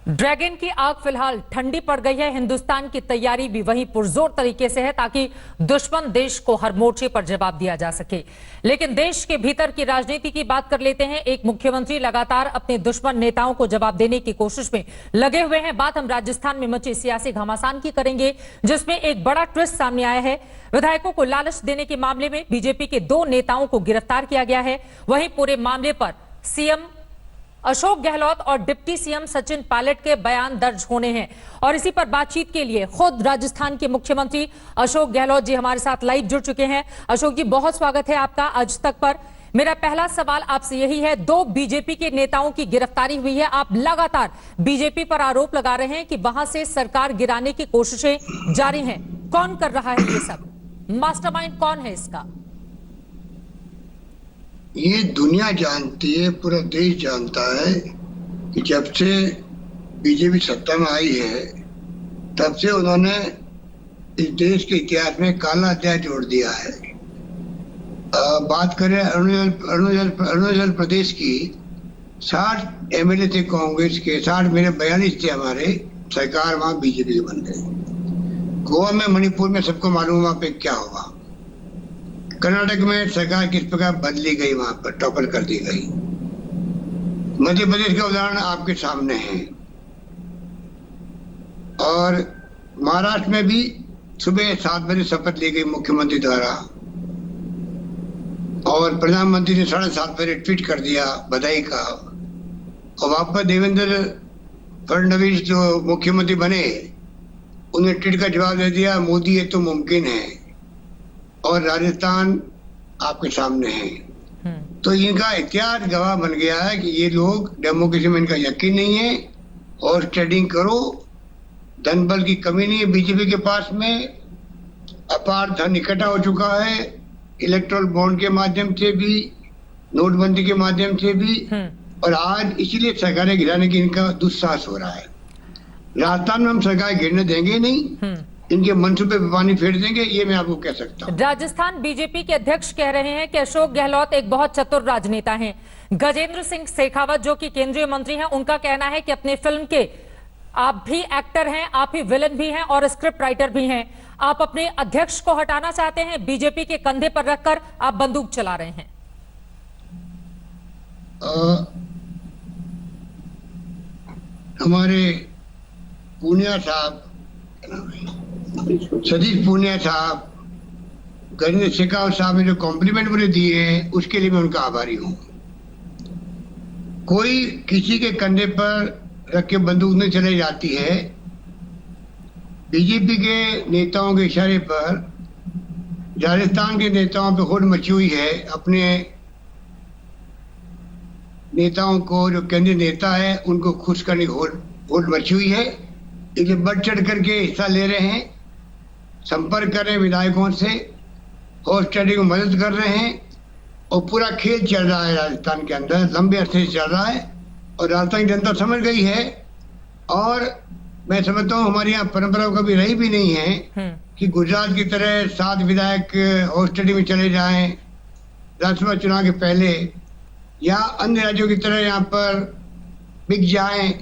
Dragon की आग फिलहाल ठंडी पड़ गई है। हिंदुस्तान की तैयारी भी वहीं पुरजोर तरीके से है ताकि दुश्मन देश को हर मोर्चे पर जवाब दिया जा सके। लेकिन देश के भीतर की राजनीति की बात कर लेते हैं। एक मुख्यमंत्री लगातार अपने दुश्मन नेताओं को जवाब देने की कोशिश में लगे हुए हैं। बात हम राजस्थान में मचे सियासी घमासान की करेंगे, जिसमें एक बड़ा ट्विस्ट सामने आया है। विधायकों को लालच देने के मामले में बीजेपी के 2 नेताओं को गिरफ्तार किया गया है। वहीं पूरे मामले पर सीएम अशोक गहलोत और डिप्टी सीएम सचिन पायलट के बयान दर्ज होने हैं। और इसी पर बातचीत के लिए खुद राजस्थान के मुख्यमंत्री अशोक गहलोत जी हमारे साथ लाइव जुड़ चुके हैं। अशोक जी, बहुत स्वागत है आपका आज तक पर। मेरा पहला सवाल आपसे यही है, 2 बीजेपी के नेताओं की गिरफ्तारी हुई है। आप लगातार बीजेपी पर आरोप लगा रहे हैं कि वहां से सरकार गिराने की कोशिशें जारी हैं। कौन कर रहा है ये सब? मास्टरमाइंड कौन है इसका? ये दुनिया जानती है, पूरा देश जानता है कि जब से बीजेपी सत्ता में आई है तब से उन्होंने इस देश के इतिहास में काला अध्याय जोड़ दिया है। बात करें अरुणाचल प्रदेश की, 60 एमएलए थे कांग्रेस के, 60 मेरे 42 थे हमारे, सरकार वहां बीजेपी के बन गए। गोवा में, मणिपुर में सबको मालूम वहां पे क्या हुआ। कर्नाटक में सरकार किस प्रकार बदली गई, वहां पर टॉपल कर दी गई। मध्य प्रदेश का उदाहरण आपके सामने है। और महाराष्ट्र में भी सुबह 7 बजे शपथ ली गई मुख्यमंत्री द्वारा और प्रधानमंत्री ने 7:30 बजे ट्वीट कर दिया बधाई का। और वापस देवेंद्र फडणवीस जो मुख्यमंत्री बने, उन्हें ट्वीट का जवाब दे दिया, मोदी ये तो मुमकिन है। और राजस्थान आपके सामने है। तो इनका इतिहास गवाह बन गया है कि ये लोग, डेमोक्रेसी में इनका यकीन नहीं है। और ट्रेडिंग करो, धन बल की कमी नहीं है बीजेपी के पास में। अपार धन इकट्ठा हो चुका है, इलेक्ट्रल बॉन्ड के माध्यम से भी, नोटबंदी के माध्यम से भी। और आज इसीलिए सरकारें गिराने की इनका दुस्साहस हो रहा है। राजस्थान में हम सरकार गिरने देंगे नहीं, इनके मंसूबे पे पानी फेर देंगे, ये मैं आपको कह सकता हूँ। राजस्थान बीजेपी के अध्यक्ष कह रहे हैं कि अशोक गहलोत एक बहुत चतुर राजनेता हैं। गजेंद्र सिंह शेखावत जो कि केंद्रीय मंत्री हैं, उनका कहना है कि अपने फिल्म के आप भी एक्टर हैं, आप ही विलन भी हैं और स्क्रिप्ट राइटर भी हैं। आप अपने अध्यक्ष को हटाना चाहते हैं, बीजेपी के कंधे पर रखकर आप बंदूक चला रहे हैं। हमारे पूनिया साहब, सतीश पूनिया साहब, गजेंद्र शेखावत साहब ने जो कॉम्प्लीमेंट मुझे दिए हैं, उसके लिए मैं उनका आभारी हूँ। कोई किसी के कंधे पर रख के बंदूक नहीं चलाई जाती है। बीजेपी के नेताओं के इशारे पर राजस्थान के नेताओं पे होड़ मची हुई है। अपने नेताओं को, जो केंद्रीय नेता है, उनको खुश करने की होड़ मची हुई है। इसलिए बढ़ चढ़ करके हिस्सा ले रहे हैं, संपर्क कर रहे हैं विधायकों से, हॉर्स ट्रेडिंग में मदद कर रहे हैं। और पूरा खेल चल रहा है राजस्थान के अंदर, लंबे अरसे से चल रहा है। और राजस्थान की जनता समझ गई है। और मैं समझता हूँ हमारे यहाँ परंपरा कभी रही भी नहीं है कि गुजरात की तरह 7 विधायक हॉर्स ट्रेडिंग में चले जाएं राज्यसभा चुनाव के पहले, या अन्य राज्यों की तरह यहाँ पर बिक जाएं।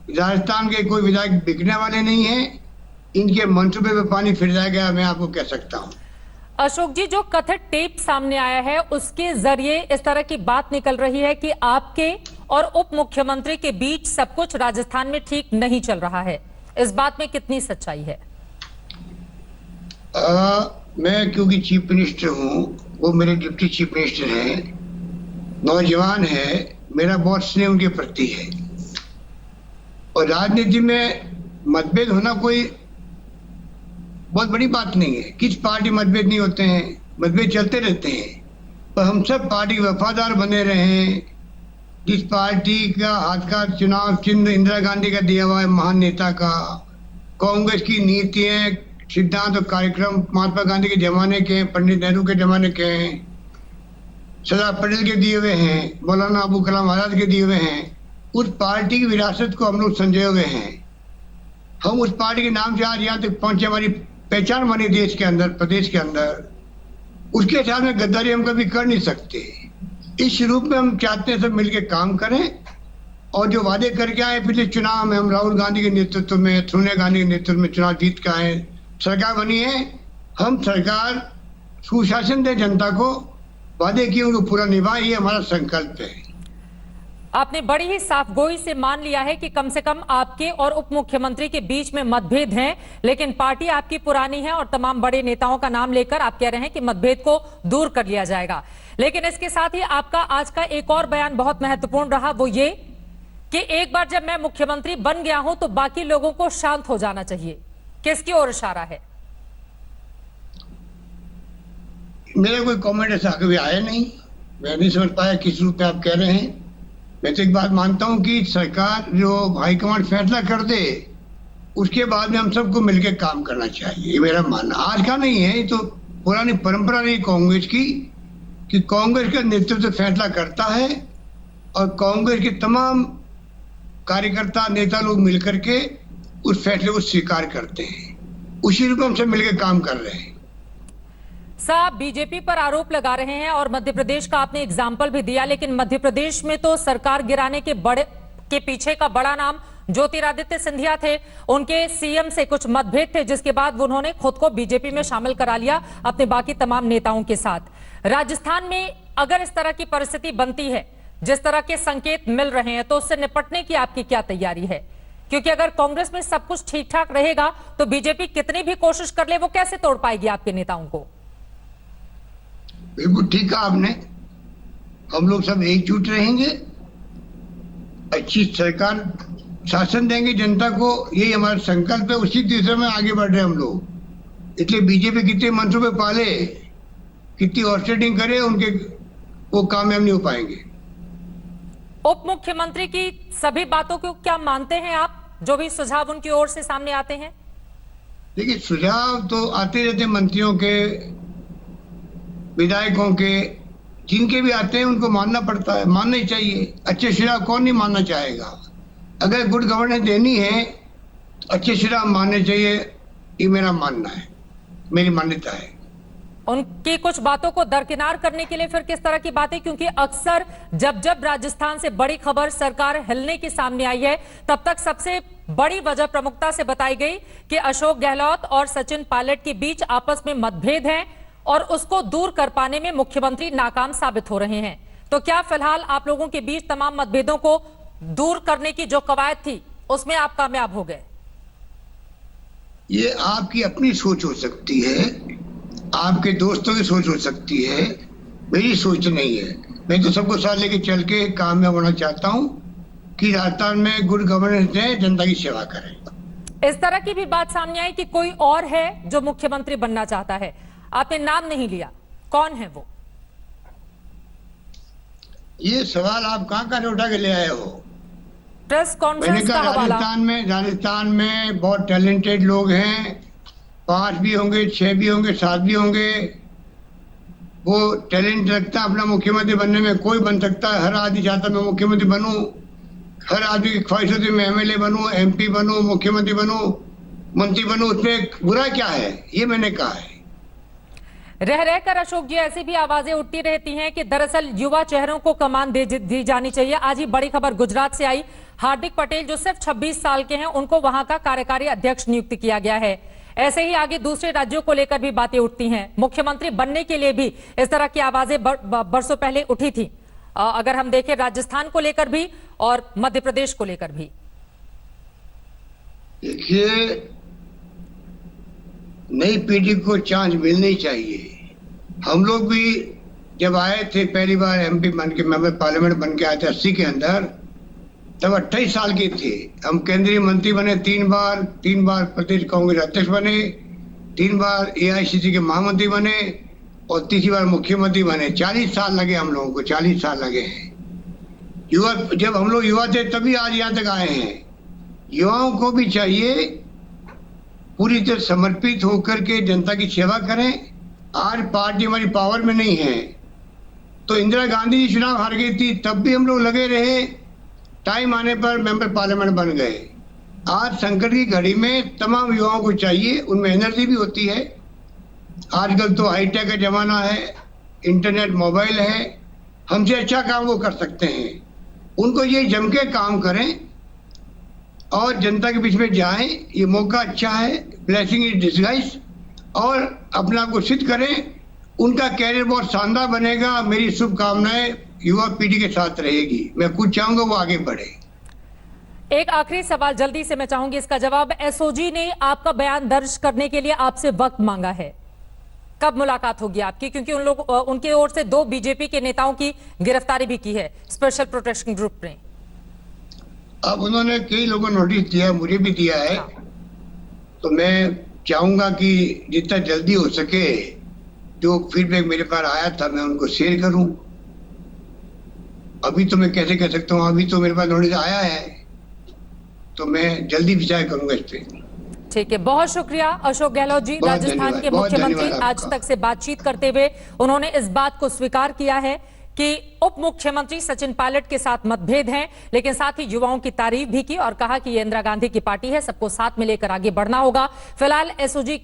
राजस्थान के कोई विधायक बिकने वाले नहीं है। इनके मंसूबे पे पानी फिर जाएगा, मैं आपको कह सकता हूँ। अशोक जी, जो कथित टेप सामने आया है उसके जरिए इस तरह की बात निकल रही है कि आपके और उप मुख्यमंत्री के बीच सब कुछ राजस्थान में ठीक नहीं चल रहा है। इस बात में कितनी सच्चाई है? मैं क्योंकि चीफ मिनिस्टर हूँ, वो मेरे डिप्टी चीफ मिनिस्टर हैं, नौजवान है, मेरा बहुत स्नेह उनके प्रति है। और राजनीति में मतभेद होना कोई बहुत बड़ी बात नहीं है। किस पार्टी मतभेद नहीं होते हैं, मतभेद चलते रहते हैं। पर हम सब पार्टी के वफादार बने रहे। जिस पार्टी का हाथ का चुनाव चिन्ह इंदिरा गांधी का दिया हुआ है, महान नेता का, कांग्रेस की नीतियां, सिद्धांत और कार्यक्रम महात्मा गांधी के जमाने के, पंडित नेहरू के जमाने के हैं, सरदार पटेल के दिए हुए हैं, मौलाना अबू कलाम आजाद के दिए हुए हैं। उस पार्टी की विरासत को हम लोग संजोए हुए हैं। हम उस पार्टी के नाम से आज यहाँ तक पहुंचे, हमारी पहचान बनी देश के अंदर, प्रदेश के अंदर। उसके साथ में गद्दारी हम कभी कर नहीं सकते। इस रूप में हम चाहते हैं सब मिलकर काम करें और जो वादे करके आए पिछले चुनाव में, हम राहुल गांधी के नेतृत्व में, सोनिया गांधी के नेतृत्व में चुनाव जीत के आए, सरकार बनी है। हम सरकार सुशासन दे जनता को, वादे किए उनको पूरा निभाए, ये हमारा संकल्प है। आपने बड़ी ही साफगोई से मान लिया है कि कम से कम आपके और उप मुख्यमंत्री के बीच में मतभेद हैं, लेकिन पार्टी आपकी पुरानी है और तमाम बड़े नेताओं का नाम लेकर आप कह रहे हैं कि मतभेद को दूर कर लिया जाएगा। लेकिन इसके साथ ही आपका आज का एक और बयान बहुत महत्वपूर्ण रहा, वो ये कि एक बार जब मैं मुख्यमंत्री बन गया हूं तो बाकी लोगों को शांत हो जाना चाहिए। किसकी ओर इशारा है? मेरा कोई कमेंट ऐसा कभी आया नहीं, मैं नहीं समझ पाया किस रूप में आप कह रहे हैं। मैं तो एक बात मानता हूं कि सरकार जो हाईकमांड फैसला कर दे उसके बाद में हम सबको मिलकर काम करना चाहिए, ये मेरा मानना। आज का नहीं है, ये तो पुरानी परंपरा रही कांग्रेस की कि कांग्रेस का नेतृत्व फैसला करता है और कांग्रेस के तमाम कार्यकर्ता नेता लोग मिलकर के उस फैसले को स्वीकार करते हैं। उसी रूप में हम सब मिलकर काम कर रहे हैं। साहब, बीजेपी पर आरोप लगा रहे हैं और मध्य प्रदेश का आपने एग्जाम्पल भी दिया, लेकिन मध्य प्रदेश में तो सरकार गिराने के पीछे का बड़ा नाम ज्योतिरादित्य सिंधिया थे। उनके सीएम से कुछ मतभेद थे, जिसके बाद उन्होंने खुद को बीजेपी में शामिल करा लिया अपने बाकी तमाम नेताओं के साथ। राजस्थान में अगर इस तरह की परिस्थिति बनती है, जिस तरह के संकेत मिल रहे हैं, तो उससे निपटने की आपकी क्या तैयारी है? क्योंकि अगर कांग्रेस में सब कुछ ठीक ठाक रहेगा तो बीजेपी कितनी भी कोशिश कर ले, वो कैसे तोड़ पाएगी आपके नेताओं को? बिल्कुल ठीक कहा आपने। हम लोग सब एकजुट रहेंगे, अच्छी सरकार शासन देंगे जनता को, यही हमारा संकल्प है। उसी दिशा में आगे बढ़ रहे हम लोग। इसलिए बीजेपी कितने मंसूबे पाले, कितनी ऑस्टेटिंग करे, उनके वो कामयाब नहीं हो पाएंगे। उप मुख्यमंत्री की सभी बातों को क्या मानते हैं आप, जो भी सुझाव उनकी ओर से सामने आते हैं? देखिए, सुझाव तो आते रहते मंत्रियों के, विधायकों के, जिनके भी आते हैं उनको मानना पड़ता है, मानना ही चाहिए। अच्छे सुझाव कौन नहीं मानना चाहेगा? अगर गुड गवर्नेंस देनी है तो अच्छे सुझाव मानने चाहिए, ये मेरा मानना है, मेरी मान्यता है। उनकी कुछ बातों को दरकिनार करने के लिए फिर किस तरह की बातें? क्योंकि अक्सर जब राजस्थान से बड़ी खबर सरकार हिलने की सामने आई है, तब तक सबसे बड़ी वजह प्रमुखता से बताई गई कि अशोक गहलोत और सचिन पायलट के बीच आपस में मतभेद हैं और उसको दूर कर पाने में मुख्यमंत्री नाकाम साबित हो रहे हैं। तो क्या फिलहाल आप लोगों के बीच तमाम मतभेदों को दूर करने की जो कवायद थी उसमें आप कामयाब हो गए? ये आपकी अपनी सोच हो सकती है, आपके दोस्तों की सोच हो सकती है, मेरी सोच नहीं है। मैं तो सबको साथ लेके चल के कामयाब होना चाहता हूँ कि राजस्थान में गुड गवर्नेंस दें, जनता की सेवा करें। इस तरह की भी बात सामने आई कि कोई और है जो मुख्यमंत्री बनना चाहता है, आपने नाम नहीं लिया, कौन है वो? ये सवाल आप कहाँ उठा के ले आए हो? प्रेस कॉन्फ्रेंस का हवाला। राजस्थान में बहुत टैलेंटेड लोग हैं, 5 भी होंगे, 6 भी होंगे, 7 भी होंगे। वो टैलेंट रखता है अपना मुख्यमंत्री बनने में। कोई बन सकता है, हर आदमी चाहता मैं मुख्यमंत्री बनूं, हर आदमी की ख्वाहिश होती मैं एमएलए बनूं, एमपी बनूं, मुख्यमंत्री बनूं, मंत्री बनूं। उसमें बुरा क्या है? ये मैंने कहा है। रह रहकर अशोक जी ऐसी भी आवाजें उठती रहती हैं कि दरअसल युवा चेहरों को कमान दी जानी चाहिए। आज ही बड़ी खबर गुजरात से आई, हार्दिक पटेल जो सिर्फ 26 साल के हैं, उनको वहां का कार्यकारी अध्यक्ष नियुक्त किया गया है। ऐसे ही आगे दूसरे राज्यों को लेकर भी बातें उठती हैं। मुख्यमंत्री बनने के लिए भी इस तरह की आवाजें बरसों पहले उठी थी, अगर हम देखें राजस्थान को लेकर भी और मध्य प्रदेश को लेकर भी। देखिए, नई पीढ़ी को चांस मिलनी चाहिए। हम लोग भी जब आए थे पहली बार एमपी बन के, मेंबर पार्लियामेंट बन के आए थे 80 के अंदर, तब 28 साल के थे। हम केंद्रीय मंत्री बने 3 बार प्रदेश कांग्रेस अध्यक्ष बने, 3 बार एआईसीसी के महामंत्री बने और तीसरी बार मुख्यमंत्री बने। 40 साल लगे हम लोगों को, 40 साल लगे हैं। युवा, जब हम लोग युवा थे तभी आज यहाँ तक आए हैं। युवाओं को भी चाहिए पूरी तरह समर्पित होकर के जनता की सेवा करें। आज पार्टी हमारी पावर में नहीं है, तो इंदिरा गांधी जी चुनाव हार गई थी, तब भी हम लोग लगे रहे, टाइम आने पर मेंबर पार्लियामेंट बन गए। आज संकट की घड़ी में तमाम युवाओं को चाहिए, उनमें एनर्जी भी होती है। आजकल तो हाईटेक का जमाना है, इंटरनेट, मोबाइल है, हमसे अच्छा काम वो कर सकते हैं। उनको ये जम के काम करें और जनता के बीच में जाएं। ये मौका अच्छा है, ब्लेसिंग इन डिस्गाइज, और अपना आप को सिद्ध करें। उनका कैरियर बहुत शानदार बनेगा। मेरी शुभकामनाएं युवा पीढ़ी के साथ रहेगी। मैं कुछ चाहूंगा वो आगे बढ़े। एक आखिरी सवाल जल्दी से मैं चाहूंगी इसका जवाब। एसओजी ने आपका बयान दर्ज करने के लिए आपसे वक्त मांगा है, कब मुलाकात होगी आपकी? क्योंकि उनकी ओर से 2 बीजेपी के नेताओं की गिरफ्तारी भी की है स्पेशल प्रोटेक्शन ग्रुप ने। अब उन्होंने कई लोगों को नोटिस दिया, मुझे भी दिया है। तो मैं चाहूंगा कि जितना जल्दी हो सके जो फीडबैक मेरे पास आया था मैं उनको शेयर करूं। अभी तो मैं कैसे कह सकता हूं, अभी तो मेरे पास नोटिस आया है, तो मैं जल्दी विचार करूंगा इस पे। ठीक है, बहुत शुक्रिया अशोक गहलोत जी। राजस्थान के मुख्यमंत्री आज तक से बातचीत करते हुए उन्होंने इस बात को स्वीकार किया है कि उप मुख्यमंत्री सचिन पायलट के साथ मतभेद हैं, लेकिन साथ ही युवाओं की तारीफ भी की और कहा कि ये इंदिरा गांधी की पार्टी है, सबको साथ में लेकर आगे बढ़ना होगा। फिलहाल एसओजी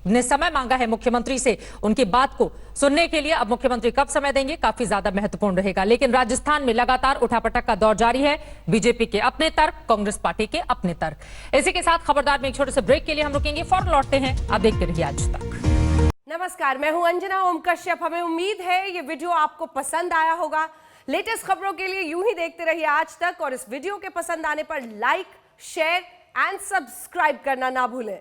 ने समय मांगा है मुख्यमंत्री से, उनकी बात को सुनने के लिए। अब मुख्यमंत्री कब समय देंगे काफी ज्यादा महत्वपूर्ण रहेगा। लेकिन राजस्थान में लगातार उठापटक का दौर जारी है। बीजेपी के अपने तर्क, कांग्रेस पार्टी के अपने तर्क। इसी के साथ खबरदार में एक छोटे से ब्रेक के लिए हम रुकेंगे, फौरन लौटते हैं। आप देखते रहिए आज तक। नमस्कार, मैं हूं अंजना ओम कश्यप। हमें उम्मीद है ये वीडियो आपको पसंद आया होगा। लेटेस्ट खबरों के लिए यूं ही देखते रहिए आज तक, और इस वीडियो के पसंद आने पर लाइक, शेयर एंड सब्सक्राइब करना ना भूलें।